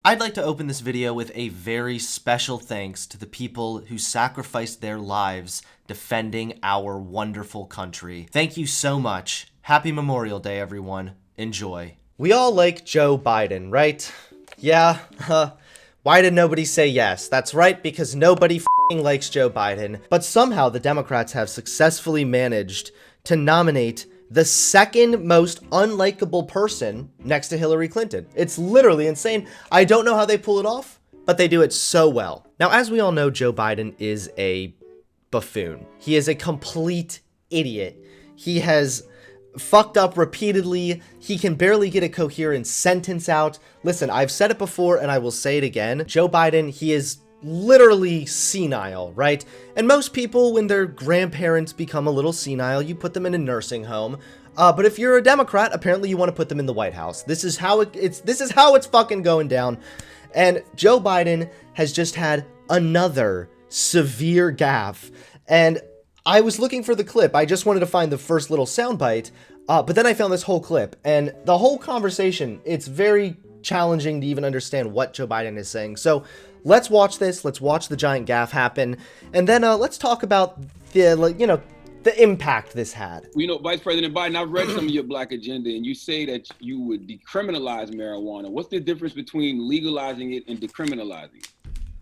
I'd like to open this video with a very special thanks to the people who sacrificed their lives defending our wonderful country. Thank you so much. Happy Memorial Day, everyone. Enjoy. We all like Joe Biden, right? Yeah, why did nobody say yes? That's right, because nobody f***ing likes Joe Biden. But somehow the Democrats have successfully managed to nominate the second most unlikable person next to Hillary Clinton. It's literally insane. I don't know how they pull it off, but they do it so well. Now, as we all know, Joe Biden is a buffoon. He is a complete idiot. He has fucked up repeatedly. He can barely get a coherent sentence out. Listen, I've said it before and I will say it again. Joe Biden, he is literally senile, right? And most people, when their grandparents become a little senile, you put them in a nursing home. But if you're a Democrat, apparently you want to put them in the White House. This is how it's fucking going down. And Joe Biden has just had another severe gaffe. And I was looking for the clip. I just wanted to find the first little soundbite. But then I found this whole clip, and the whole conversation, it's very challenging to even understand what Joe Biden is saying. So let's watch this. Let's watch the giant gaffe happen. And then let's talk about the impact this had. You know, Vice President Biden, I've read some of your black agenda, and you say that you would decriminalize marijuana. What's the difference between legalizing it and decriminalizing it?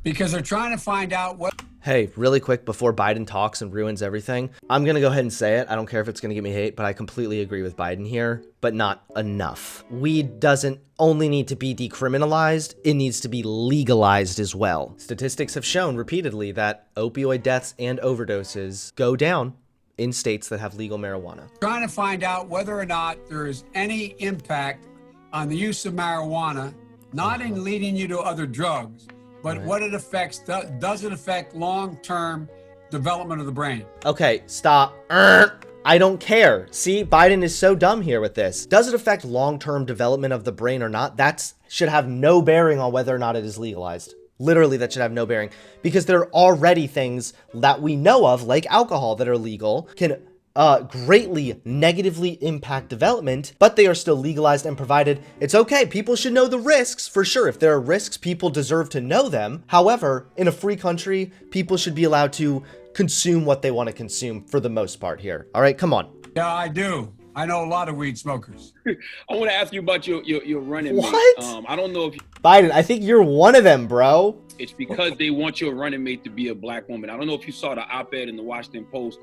Because they're trying to find out what... Hey, really quick before Biden talks and ruins everything, I'm going to go ahead and say it. I don't care if it's going to get me hate, but I completely agree with Biden here, but not enough. Weed doesn't only need to be decriminalized, it needs to be legalized as well. Statistics have shown repeatedly that opioid deaths and overdoses go down in states that have legal marijuana. Trying to find out whether or not there is any impact on the use of marijuana, not in leading you to other drugs, but what it affects. Does it affect long-term development of the brain? Okay, stop. I don't care. See, Biden is so dumb here with this. Does it affect long-term development of the brain or not? That should have no bearing on whether or not it is legalized. Literally, that should have no bearing, because there are already things that we know of, like alcohol, that are legal, can greatly negatively impact development, but they are still legalized and provided. It's okay. People should know the risks for sure. If there are risks, people deserve to know them. However, in a free country, people should be allowed to consume what they want to consume for the most part here. All right, come on. Yeah, I do. I know a lot of weed smokers. I want to ask you about your running mate. What? I don't know if Biden, I think you're one of them, bro. It's because they want your running mate to be a black woman. I don't know if you saw the op-ed in the Washington Post.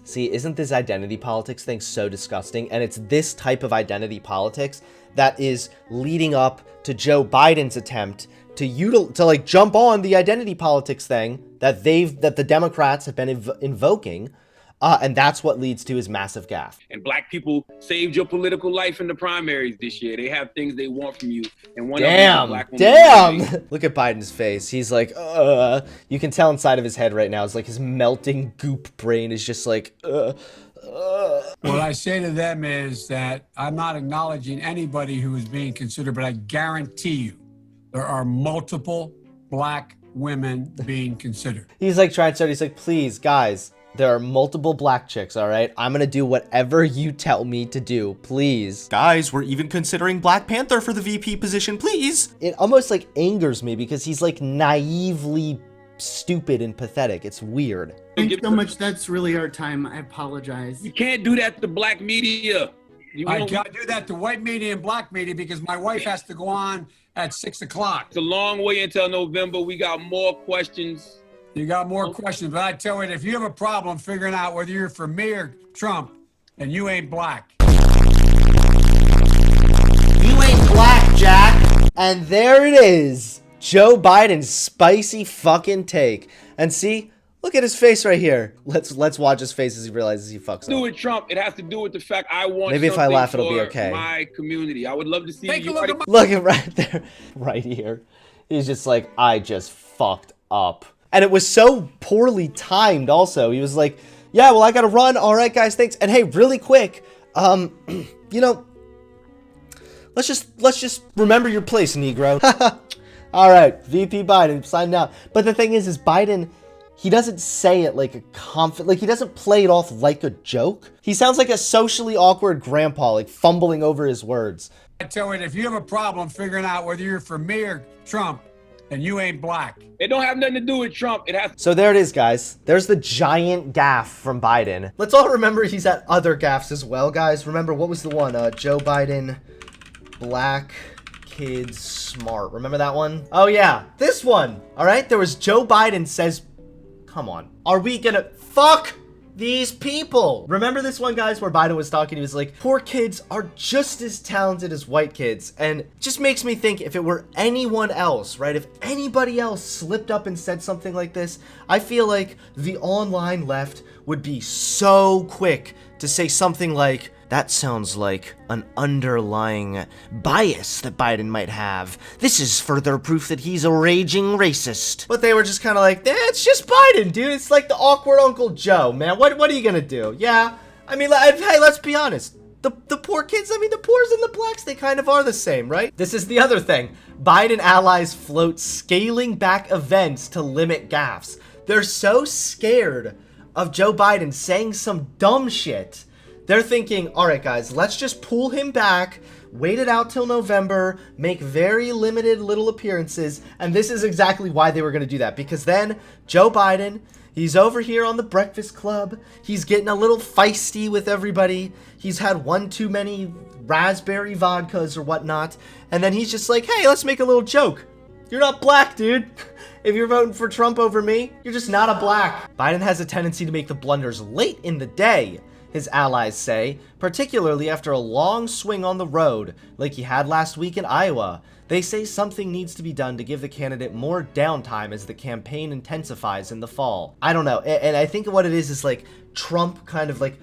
See, isn't this identity politics thing so disgusting? And it's this type of identity politics that is leading up to Joe Biden's attempt to like jump on the identity politics thing that the Democrats have been invoking. And that's what leads to his massive gaffe. And black people saved your political life in the primaries this year. They have things they want from you. And one of them is a black woman. Damn! Look at Biden's face. He's like, you can tell inside of his head right now. It's like his melting goop brain is just like, What I say to them is that I'm not acknowledging anybody who is being considered, but I guarantee you there are multiple black women being considered. He's like trying to start. He's like, please, guys. There are multiple black chicks, all right? I'm gonna do whatever you tell me to do, please. Guys, we're even considering Black Panther for the VP position, please. It almost like angers me because he's like naively stupid and pathetic. It's weird. Thanks so much. That's really our time. I apologize. You can't do that to black media. I can't do that to white media and black media because my wife has to go on at 6 o'clock. It's a long way until November. We got more questions. You got more questions, but I tell you, if you have a problem figuring out whether you're for me or Trump, and you ain't black. You ain't black, Jack. And there it is. Joe Biden's spicy fucking take. And see, look at his face right here. Let's watch his face as he realizes he fucks up. Do with Trump. It has to do with the fact I want maybe if I laugh, it'll be okay. My community. I would love to see you. Look at right there, right here. He's just like, I just fucked up. And it was so poorly timed also. He was like, yeah, well, I gotta run. All right, guys, thanks. And hey, really quick, you know, let's just remember your place, Negro. All right, VP Biden, signing out. But the thing is Biden, he doesn't say it like like he doesn't play it off like a joke. He sounds like a socially awkward grandpa, like fumbling over his words. I tell you, if you have a problem figuring out whether you're for me or Trump, then you ain't black. It don't have nothing to do with Trump. It has. So there it is, guys. There's the giant gaffe from Biden. Let's all remember he's at other gaffes as well, guys. Remember, what was the one? Joe Biden, black kids smart. Remember that one? Oh, yeah. This one. All right? There was Joe Biden says, come on. Are we gonna fuck these people? Remember this one, guys, where Biden was talking? He was like, poor kids are just as talented as white kids. And it just makes me think, if it were anyone else, right? If anybody else slipped up and said something like this, I feel like the online left would be so quick to say something like, that sounds like an underlying bias that Biden might have. This is further proof that he's a raging racist. But they were just kind of like, it's just Biden, dude. It's like the awkward Uncle Joe, man. What are you gonna do? Yeah, I mean, hey, let's be honest. The poor kids, I mean, the poors and the blacks, they kind of are the same, right? This is the other thing. Biden allies float scaling back events to limit gaffes. They're so scared of Joe Biden saying some dumb shit. They're thinking, all right, guys, let's just pull him back, wait it out till November, make very limited little appearances. And this is exactly why they were going to do that. Because then Joe Biden, he's over here on the Breakfast Club. He's getting a little feisty with everybody. He's had one too many raspberry vodkas or whatnot. And then he's just like, hey, let's make a little joke. You're not black, dude. If you're voting for Trump over me, you're just not a black. Biden has a tendency to make the blunders late in the day, his allies say, particularly after a long swing on the road, like he had last week in Iowa. They say something needs to be done to give the candidate more downtime as the campaign intensifies in the fall. I don't know, and I think what it is like Trump kind of like,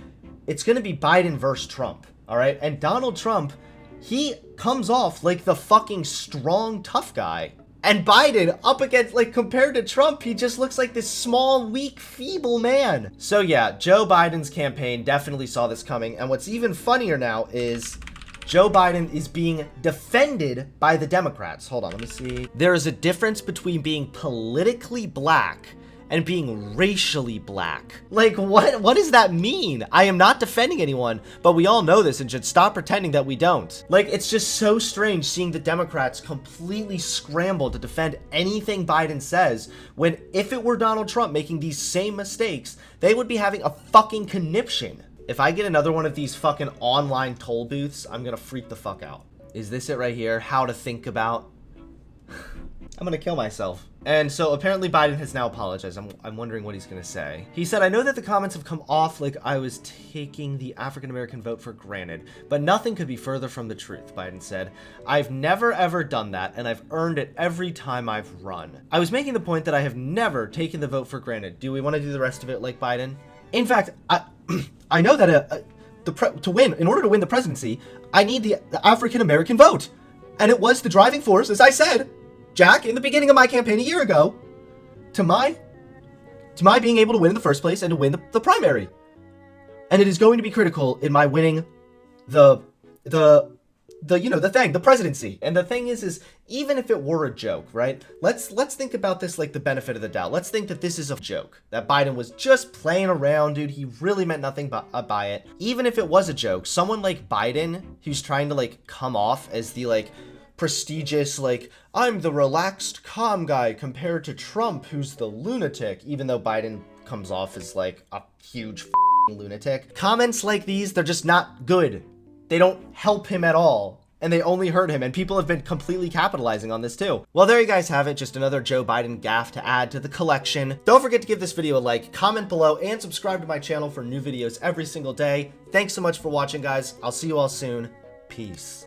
it's gonna be Biden versus Trump, all right? And Donald Trump, he comes off like the fucking strong, tough guy. And Biden, up against, like, compared to Trump, he just looks like this small, weak, feeble man. So yeah, Joe Biden's campaign definitely saw this coming. And what's even funnier now is Joe Biden is being defended by the Democrats. Hold on, let me see. There is a difference between being politically black and being racially black. Like, what does that mean? I am not defending anyone, but we all know this and should stop pretending that we don't. Like, it's just so strange seeing the Democrats completely scramble to defend anything Biden says, when if it were Donald Trump making these same mistakes, they would be having a fucking conniption. If I get another one of these fucking online toll booths, I'm gonna freak the fuck out. Is this it right here? How to think about? I'm gonna kill myself. And so apparently Biden has now apologized. I'm wondering what he's gonna say. He said, I know that the comments have come off like I was taking the African-American vote for granted, but nothing could be further from the truth, Biden said. I've never ever done that, and I've earned it every time I've run. I was making the point that I have never taken the vote for granted. Do we want to do the rest of it like Biden? In fact, I know that in order to win the presidency, I need the African-American vote. And it was the driving force, as I said, Jack, in the beginning of my campaign a year ago, to my being able to win in the first place and to win the primary. And it is going to be critical in my winning the presidency. And the thing is even if it were a joke, right? Let's think about this like the benefit of the doubt. Let's think that this is a joke, that Biden was just playing around, dude. He really meant nothing by it. Even if it was a joke, someone like Biden, who's trying to like come off as the like prestigious, like, I'm the relaxed, calm guy compared to Trump, who's the lunatic, even though Biden comes off as like a huge lunatic. Comments like these, they're just not good. They don't help him at all, and they only hurt him, and people have been completely capitalizing on this too. Well, there you guys have it, just another Joe Biden gaffe to add to the collection. Don't forget to give this video a like, comment below, and subscribe to my channel for new videos every single day. Thanks so much for watching, guys. I'll see you all soon. Peace.